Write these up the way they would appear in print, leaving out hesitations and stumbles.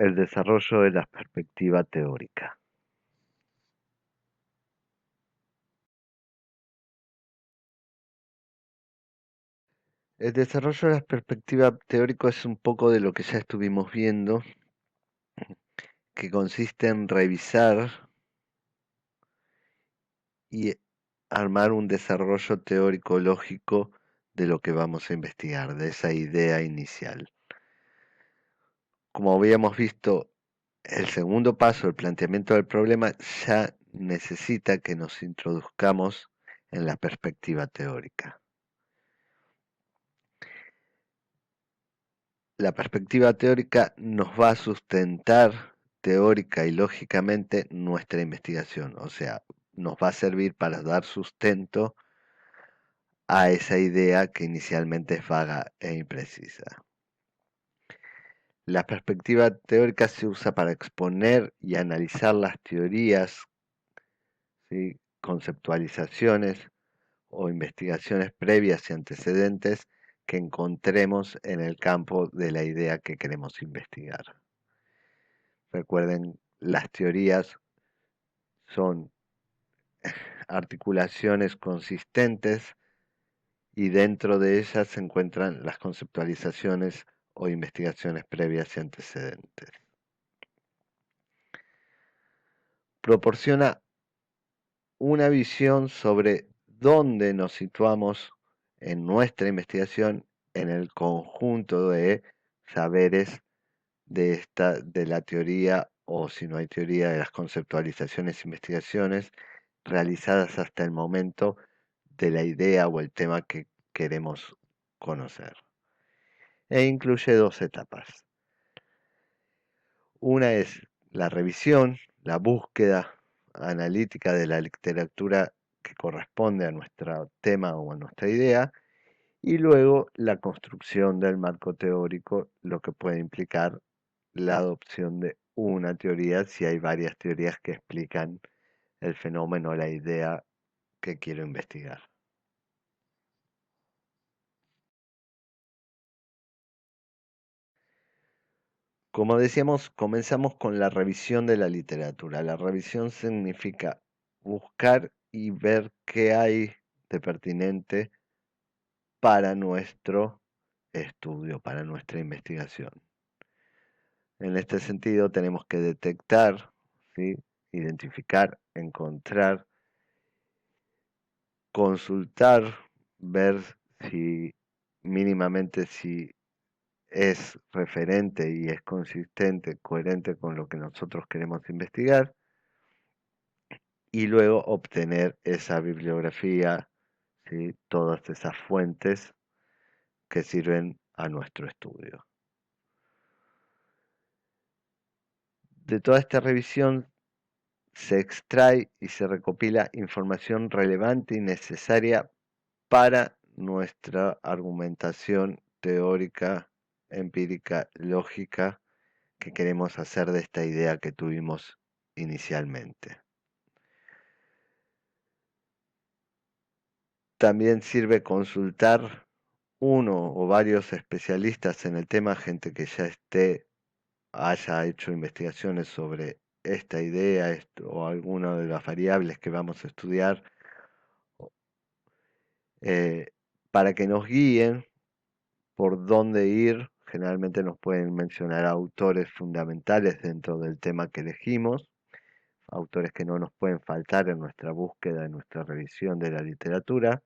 el desarrollo de la perspectiva teórica. El desarrollo de la perspectiva teórica es un poco de lo que ya estuvimos viendo, que consiste en revisar y armar un desarrollo teórico lógico de lo que vamos a investigar, de esa idea inicial. Como habíamos visto, el segundo paso, el planteamiento del problema, ya necesita que nos introduzcamos en la perspectiva teórica. La perspectiva teórica nos va a sustentar teórica y lógicamente nuestra investigación, o sea, nos va a servir para dar sustento a esa idea que inicialmente es vaga e imprecisa. La perspectiva teórica se usa para exponer y analizar las teorías, ¿sí?, conceptualizaciones o investigaciones previas y antecedentes que encontremos en el campo de la idea que queremos investigar. Recuerden, las teorías son articulaciones consistentes y dentro de ellas se encuentran las conceptualizaciones o investigaciones previas y antecedentes. Proporciona una visión sobre dónde nos situamos en nuestra investigación en el conjunto de saberes de la teoría, o si no hay teoría, de las conceptualizaciones e investigaciones realizadas hasta el momento de la idea o el tema que queremos conocer. E incluye dos etapas. Una es la revisión, la búsqueda analítica de la literatura que corresponde a nuestro tema o a nuestra idea, y luego la construcción del marco teórico, lo que puede implicar la adopción de una teoría si hay varias teorías que explican el fenómeno o la idea que quiero investigar. Como decíamos, comenzamos con la revisión de la literatura. La revisión significa buscar y ver qué hay de pertinente para nuestro estudio, para nuestra investigación. En este sentido, tenemos que detectar, ¿sí?, identificar, encontrar, consultar, ver si mínimamente si es referente y es consistente, coherente con lo que nosotros queremos investigar, y luego obtener esa bibliografía, ¿sí?, todas esas fuentes que sirven a nuestro estudio. De toda esta revisión se extrae y se recopila información relevante y necesaria para nuestra argumentación teórica, empírica, lógica que queremos hacer de esta idea que tuvimos inicialmente. También sirve consultar uno o varios especialistas en el tema, gente que ya haya hecho investigaciones sobre esta idea o alguna de las variables que vamos a estudiar, eh, para que nos guíen por dónde ir. Generalmente nos pueden mencionar autores fundamentales dentro del tema que elegimos, autores que no nos pueden faltar en nuestra búsqueda, en nuestra revisión de la literatura.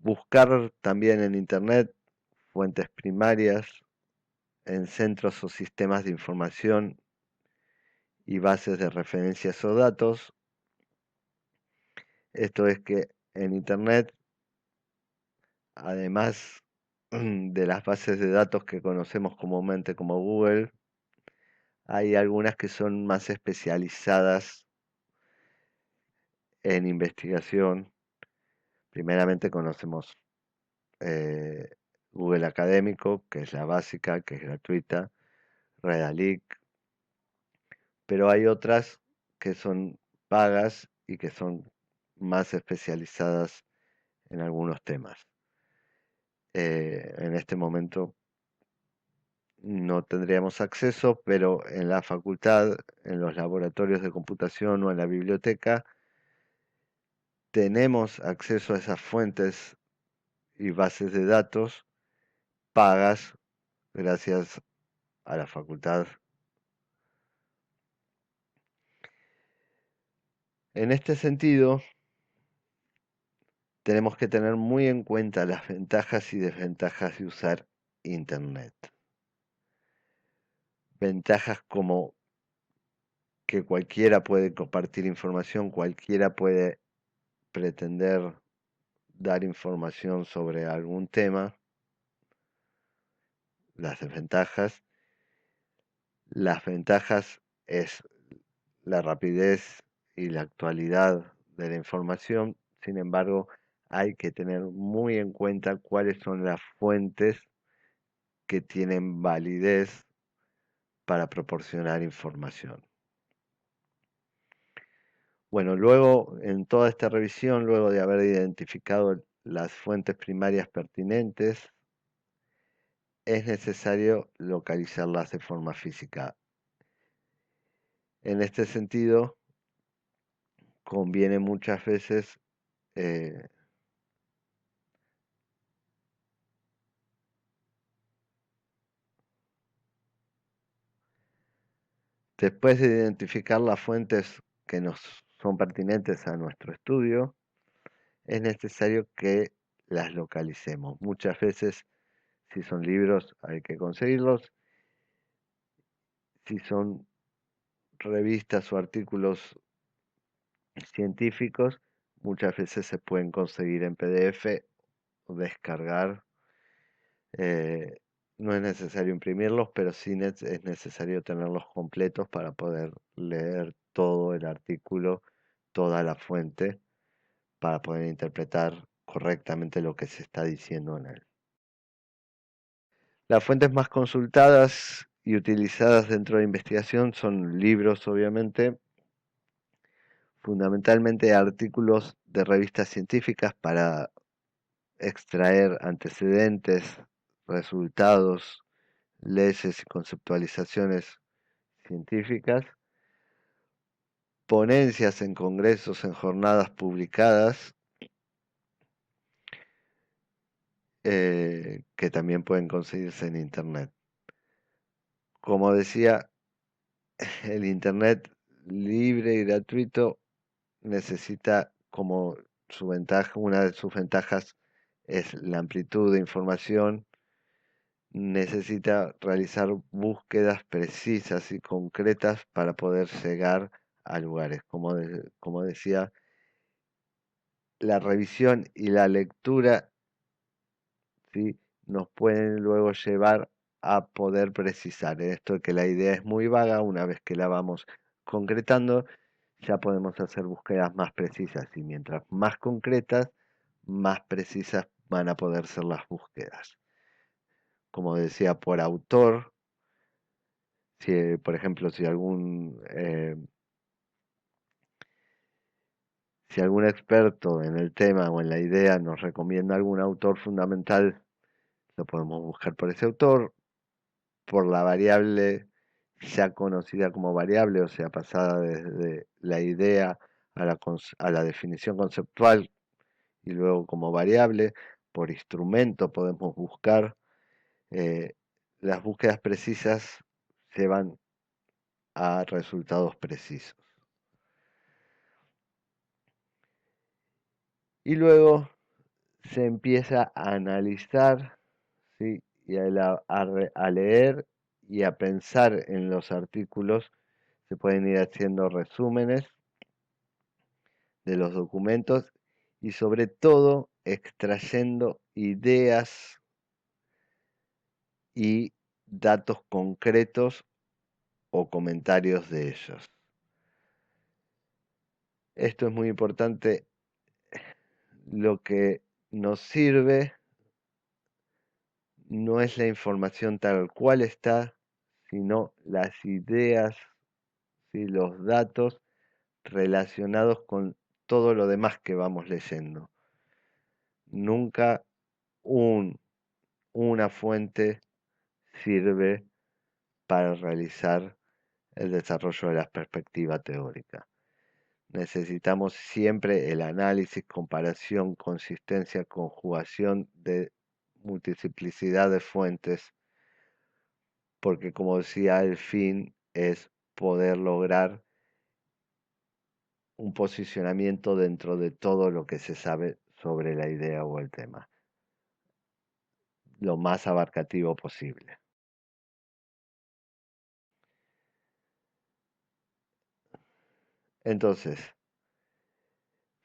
Buscar también en Internet fuentes primarias, en centros o sistemas de información y bases de referencias o datos. Esto es que en Internet, además de las bases de datos que conocemos comúnmente como Google, hay algunas que son más especializadas en investigación. Primeramente conocemos Google Académico, que es la básica, que es gratuita, Redalyc, pero hay otras que son pagas y que son más especializadas en algunos temas. En este momento no tendríamos acceso, pero en la facultad, en los laboratorios de computación o en la biblioteca, tenemos acceso a esas fuentes y bases de datos pagas gracias a la facultad. En este sentido, tenemos que tener muy en cuenta las ventajas y desventajas de usar Internet. Ventajas como que cualquiera puede compartir información, cualquiera puede pretender dar información sobre algún tema. Las ventajas es la rapidez y la actualidad de la información. Sin embargo, hay que tener muy en cuenta cuáles son las fuentes que tienen validez para proporcionar información. Bueno, luego en toda esta revisión, luego de haber identificado las fuentes primarias pertinentes, es necesario localizarlas de forma física. En este sentido, conviene muchas veces eh, después de identificar las fuentes que nos son pertinentes a nuestro estudio, es necesario que las localicemos. Muchas veces, si son libros, hay que conseguirlos. Si son revistas o artículos científicos, muchas veces se pueden conseguir en PDF o descargar. Eh, no es necesario imprimirlos, pero sí es necesario tenerlos completos para poder leer todo el artículo, toda la fuente, para poder interpretar correctamente lo que se está diciendo en él. Las fuentes más consultadas y utilizadas dentro de investigación son libros, obviamente, fundamentalmente artículos de revistas científicas para extraer antecedentes, resultados, leyes y conceptualizaciones científicas, ponencias en congresos, en jornadas publicadas, que también pueden conseguirse en Internet. Como decía, el Internet libre y gratuito necesita como su ventaja, una de sus ventajas es la amplitud de información, necesita realizar búsquedas precisas y concretas para poder llegar a lugares. Como decía, la revisión y la lectura, ¿sí?, nos pueden luego llevar a poder precisar. Esto que la idea es muy vaga, una vez que la vamos concretando, ya podemos hacer búsquedas más precisas y mientras más concretas, más precisas van a poder ser las búsquedas. Como decía, por autor, si, por ejemplo, si algún experto en el tema o en la idea nos recomienda algún autor fundamental, lo podemos buscar por ese autor, por la variable ya conocida como variable, o sea, pasada desde la idea a la definición conceptual y luego como variable, por instrumento podemos buscar. eh, las búsquedas precisas llevan a resultados precisos. Y luego se empieza a analizar, ¿sí?, y a leer y a pensar en los artículos. Se pueden ir haciendo resúmenes de los documentos y sobre todo extrayendo ideas y datos concretos o comentarios de ellos. Esto es muy importante. Lo que nos sirve no es la información tal cual está, sino las ideas y los datos relacionados con todo lo demás que vamos leyendo. Nunca una fuente sirve para realizar el desarrollo de la perspectiva teórica. Necesitamos siempre el análisis, comparación, consistencia, conjugación de multiplicidad de fuentes, porque como decía, el fin es poder lograr un posicionamiento dentro de todo lo que se sabe sobre la idea o el tema, lo más abarcativo posible. Entonces,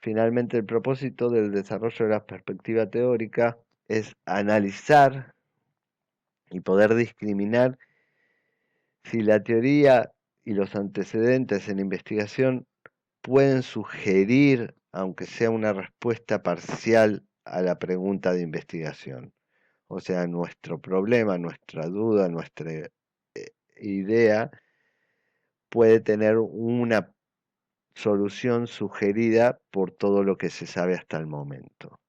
finalmente el propósito del desarrollo de la perspectiva teórica es analizar y poder discriminar si la teoría y los antecedentes en investigación pueden sugerir, aunque sea una respuesta parcial, a la pregunta de investigación. O sea, nuestro problema, nuestra duda, nuestra idea puede tener una solución sugerida por todo lo que se sabe hasta el momento.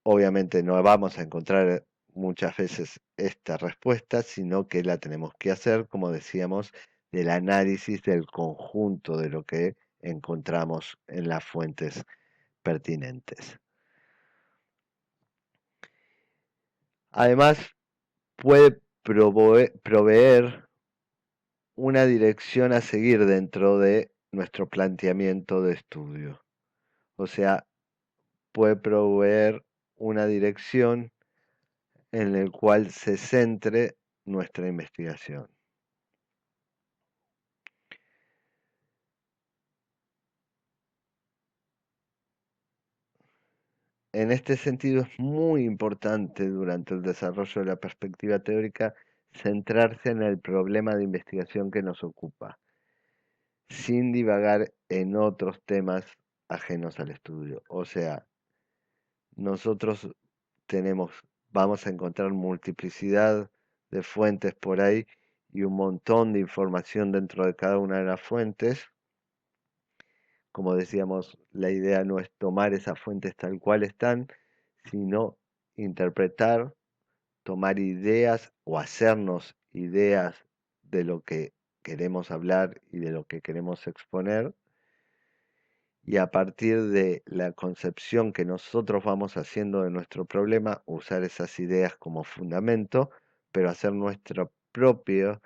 Obviamente no vamos a encontrar muchas veces esta respuesta, sino que la tenemos que hacer, como decíamos, del análisis del conjunto de lo que encontramos en las fuentes pertinentes. Además, puede proveer una dirección a seguir dentro de nuestro planteamiento de estudio. O sea, puede proveer una dirección en la cual se centre nuestra investigación. En este sentido es muy importante durante el desarrollo de la perspectiva teórica centrarse en el problema de investigación que nos ocupa, sin divagar en otros temas ajenos al estudio. O sea, nosotros vamos a encontrar multiplicidad de fuentes por ahí y un montón de información dentro de cada una de las fuentes. Como decíamos, la idea no es tomar esas fuentes tal cual están, sino interpretar, tomar ideas o hacernos ideas de lo que queremos hablar y de lo que queremos exponer, y a partir de la concepción que nosotros vamos haciendo de nuestro problema, usar esas ideas como fundamento, pero hacer nuestra propia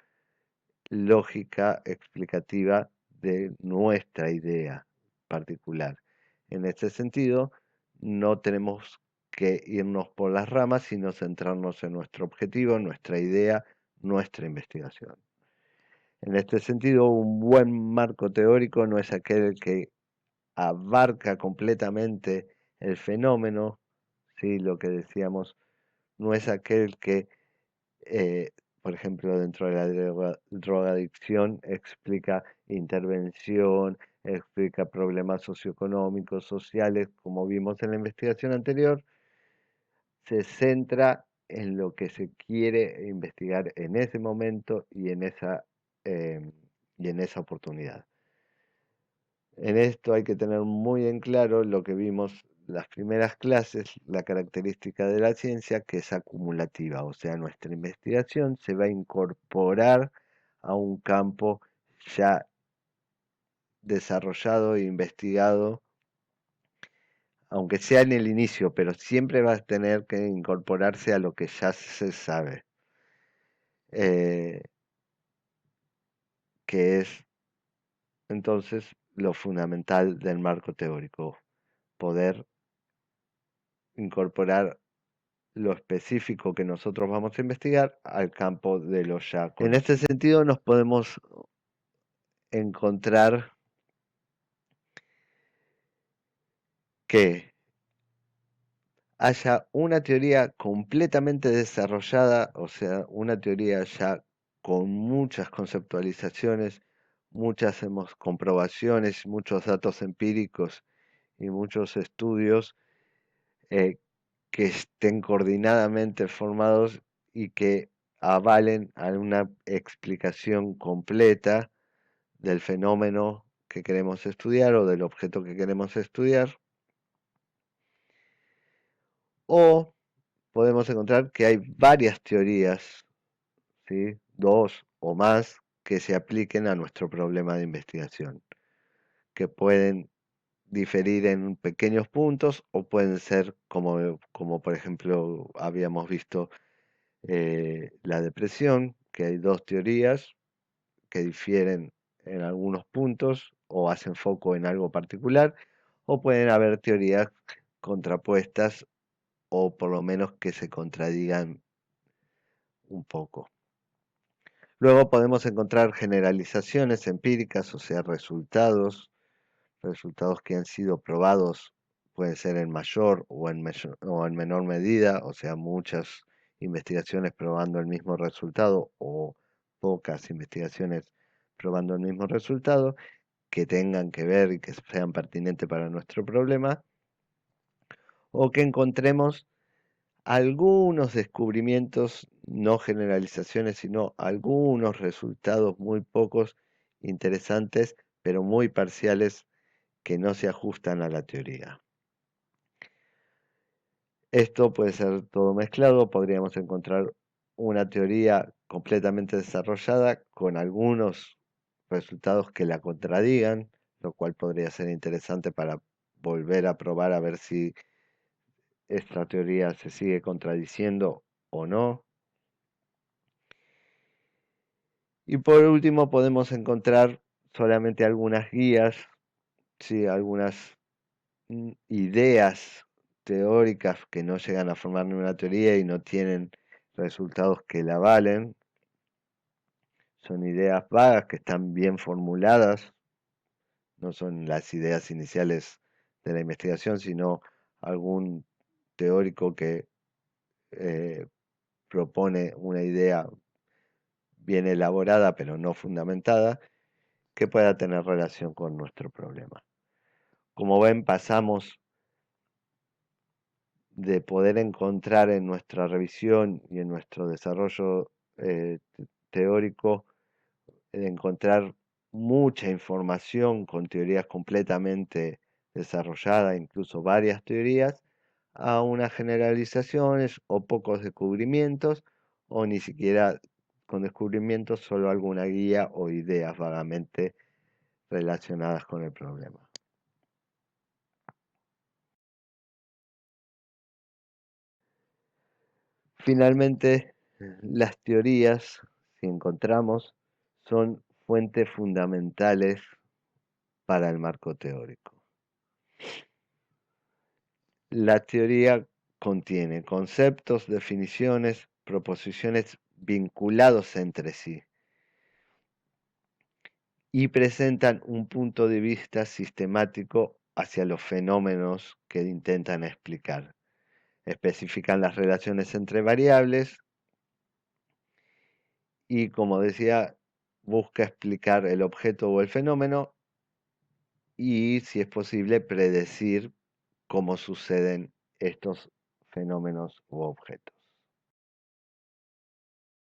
lógica explicativa de nuestra idea particular. En este sentido, no tenemos que irnos por las ramas, sino centrarnos en nuestro objetivo, nuestra idea, nuestra investigación. En este sentido, un buen marco teórico no es aquel que abarca completamente el fenómeno, ¿sí? Lo que decíamos, no es aquel que, eh, por ejemplo, dentro de la drogadicción explica intervención, explica problemas socioeconómicos, sociales, como vimos en la investigación anterior, se centra en lo que se quiere investigar en ese momento eh, y en esa oportunidad. En esto hay que tener muy en claro lo que vimos las primeras clases, la característica de la ciencia, que es acumulativa, o sea, nuestra investigación se va a incorporar a un campo ya desarrollado e investigado, aunque sea en el inicio, pero siempre va a tener que incorporarse a lo que ya se sabe, eh, que es entonces lo fundamental del marco teórico, poder incorporar lo específico que nosotros vamos a investigar al campo de lo ya conocido. En este sentido nos podemos encontrar que haya una teoría completamente desarrollada, o sea, una teoría ya con muchas conceptualizaciones, muchas comprobaciones, muchos datos empíricos y muchos estudios eh, que estén coordinadamente formados y que avalen a una explicación completa del fenómeno que queremos estudiar o del objeto que queremos estudiar. O podemos encontrar que hay varias teorías, ¿sí? 2 o más que se apliquen a nuestro problema de investigación, que pueden diferir en pequeños puntos o pueden ser como por ejemplo habíamos visto la depresión, que hay dos teorías que difieren en algunos puntos o hacen foco en algo particular, o pueden haber teorías contrapuestas o por lo menos que se contradigan un poco. Luego podemos encontrar generalizaciones empíricas, o sea, resultados que han sido probados, pueden ser en mayor o en menor medida, o sea, muchas investigaciones probando el mismo resultado o pocas investigaciones probando el mismo resultado, que tengan que ver y que sean pertinentes para nuestro problema, o que encontremos algunos descubrimientos, no generalizaciones, sino algunos resultados muy pocos interesantes, pero muy parciales que no se ajustan a la teoría. Esto puede ser todo mezclado, podríamos encontrar una teoría completamente desarrollada con algunos resultados que la contradigan, lo cual podría ser interesante para volver a probar a ver si esta teoría se sigue contradiciendo o no. Y por último podemos encontrar solamente algunas guías, ¿sí? Algunas ideas teóricas que no llegan a formar ninguna teoría y no tienen resultados que la avalen. Son ideas vagas que están bien formuladas, no son las ideas iniciales de la investigación, sino algún teórico que eh, propone una idea bien elaborada pero no fundamentada que pueda tener relación con nuestro problema. Como ven, pasamos de poder encontrar en nuestra revisión y en nuestro desarrollo teórico, de encontrar mucha información con teorías completamente desarrolladas, incluso varias teorías, a unas generalizaciones o pocos descubrimientos, o ni siquiera con descubrimientos, solo alguna guía o ideas vagamente relacionadas con el problema. Finalmente, las teorías, si encontramos, son fuentes fundamentales para el marco teórico. La teoría contiene conceptos, definiciones, proposiciones vinculados entre sí y presentan un punto de vista sistemático hacia los fenómenos que intentan explicar. Especifican las relaciones entre variables y, como decía, busca explicar el objeto o el fenómeno y, si es posible, predecir cómo suceden estos fenómenos u objetos.